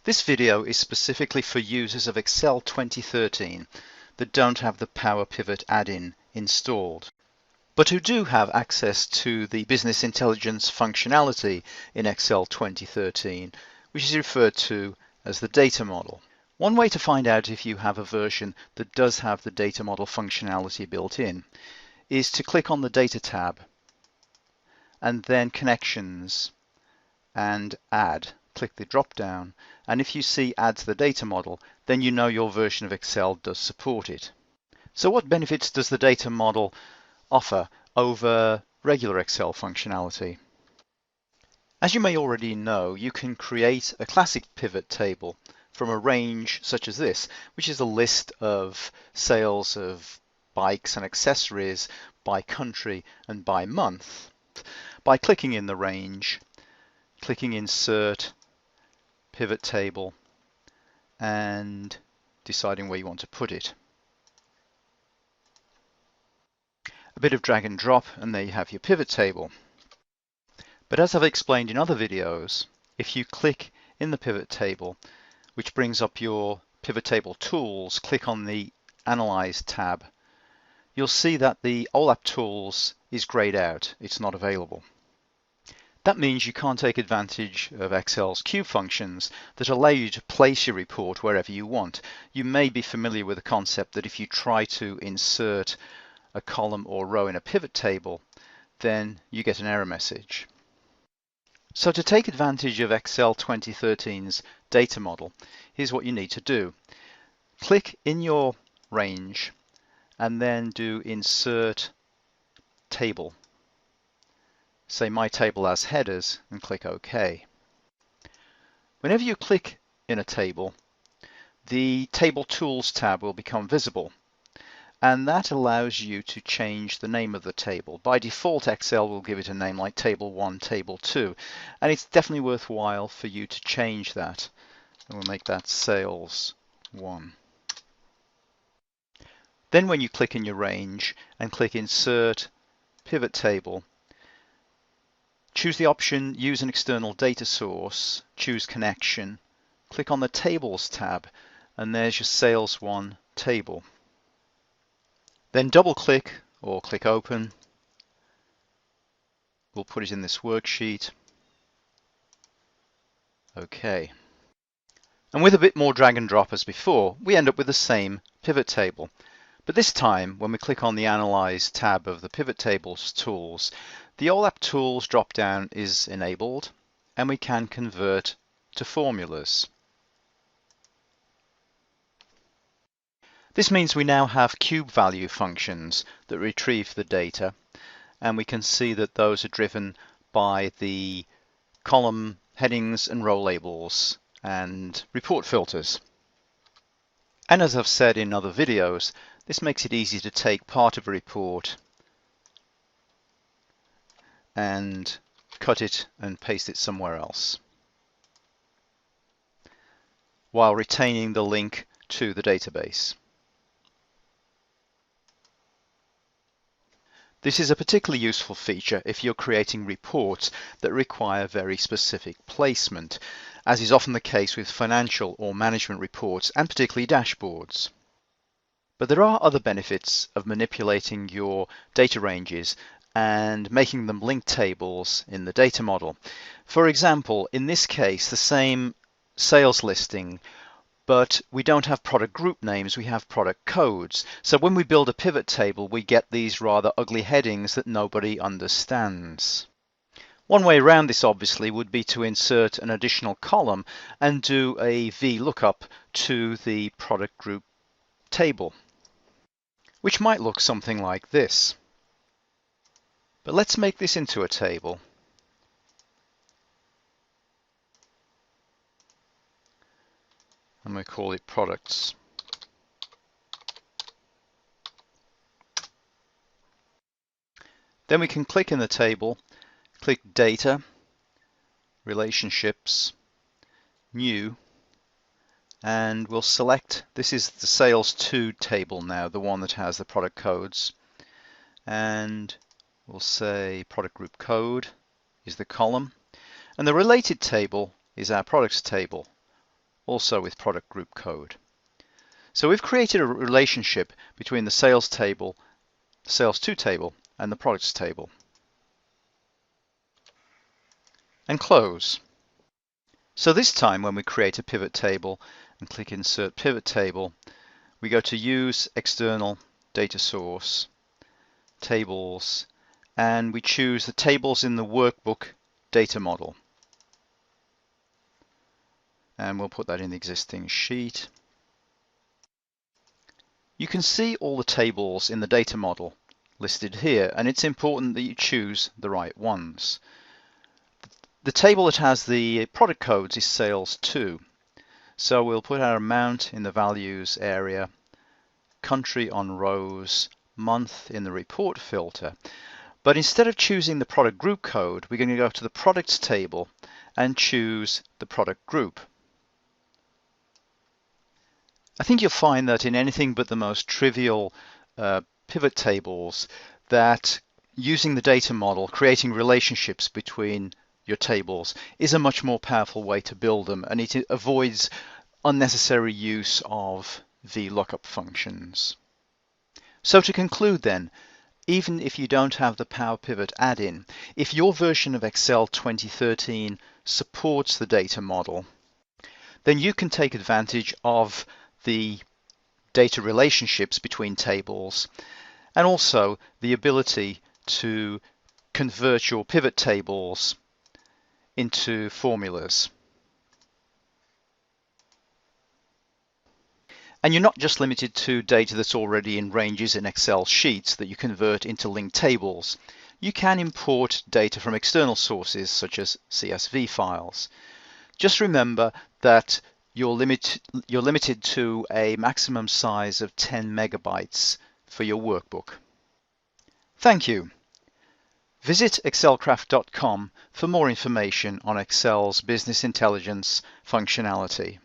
This video is specifically for users of Excel 2013 that don't have the PowerPivot add-in installed, but who do have access to the business intelligence functionality in Excel 2013, which is referred to as the data model. One way to find out if you have a version that does have the data model functionality built in is to click on the Data tab and then Connections and Add. Click the drop down, and if you see Add to the data model, then you know your version of Excel does support it. So what benefits does the data model offer over regular Excel functionality? As you may already know, you can create a classic pivot table from a range such as this, which is a list of sales of bikes and accessories by country and by month, by clicking in the range, clicking Insert, Pivot Table, and deciding where you want to put it. A bit of drag and drop, and there you have your pivot table. But as I've explained in other videos, if you click in the pivot table, which brings up your pivot table tools, click on the Analyze tab, you'll see that the OLAP tools is grayed out. It's not available. That means you can't take advantage of Excel's cube functions that allow you to place your report wherever you want. You may be familiar with the concept that if you try to insert a column or row in a pivot table, then you get an error message. So to take advantage of Excel 2013's data model, here's what you need to do. Click in your range and then do Insert Table. Say My Table as Headers and click OK. Whenever you click in a table, the Table Tools tab will become visible, and that allows you to change the name of the table. By default, Excel will give it a name like Table 1, Table 2, and it's definitely worthwhile for you to change that. And we'll make that Sales 1. Then when you click in your range and click Insert Pivot Table, choose the option Use an external data source, choose Connection, click on the Tables tab, and there's your Sales 1 table. Then double click or click Open. We'll put it in this worksheet. OK. And with a bit more drag and drop as before, we end up with the same pivot table. But this time, when we click on the Analyze tab of the Pivot Tables tools, the OLAP Tools drop-down is enabled, and we can convert to formulas. This means we now have cube value functions that retrieve the data, and we can see that those are driven by the column headings and row labels and report filters. And as I've said in other videos, this makes it easy to take part of a report and cut it and paste it somewhere else, while retaining the link to the database. This is a particularly useful feature if you're creating reports that require very specific placement, as is often the case with financial or management reports, and particularly dashboards. But there are other benefits of manipulating your data ranges and making them linked tables in the data model. For example, in this case, the same sales listing, but we don't have product group names, we have product codes. So when we build a pivot table, we get these rather ugly headings that nobody understands. One way around this obviously would be to insert an additional column and do a VLOOKUP to the product group table, which might look something like this. But let's make this into a table. I'm going to call it products. Then we can click in the table, click Data, Relationships, New, and we'll select, this is the Sales 2 table now, the one that has the product codes, and we'll say Product Group Code is the column, and the related table is our products table, also with product group code. So we've created a relationship between the sales table, the sales to table, and the products table. And close. So this time when we create a pivot table and click Insert Pivot Table, we go to Use External Data Source, Tables, and we choose the tables in the workbook data model. And we'll put that in the existing sheet. You can see all the tables in the data model listed here, and it's important that you choose the right ones. The table that has the product codes is sales to. So we'll put our amount in the values area, country on rows, month in the report filter. But instead of choosing the product group code, we're going to go to the products table and choose the product group. I think you'll find that in anything but the most trivial pivot tables, that using the data model, creating relationships between your tables, is a much more powerful way to build them, and it avoids unnecessary use of VLOOKUP functions. So to conclude then, even if you don't have the PowerPivot add-in, if your version of Excel 2013 supports the data model, then you can take advantage of the data relationships between tables and also the ability to convert your pivot tables into formulas. And you're not just limited to data that's already in ranges in Excel sheets that you convert into linked tables. You can import data from external sources such as CSV files. Just remember that you're limited to a maximum size of 10 megabytes for your workbook. Thank you. Visit excelcraft.com for more information on Excel's business intelligence functionality.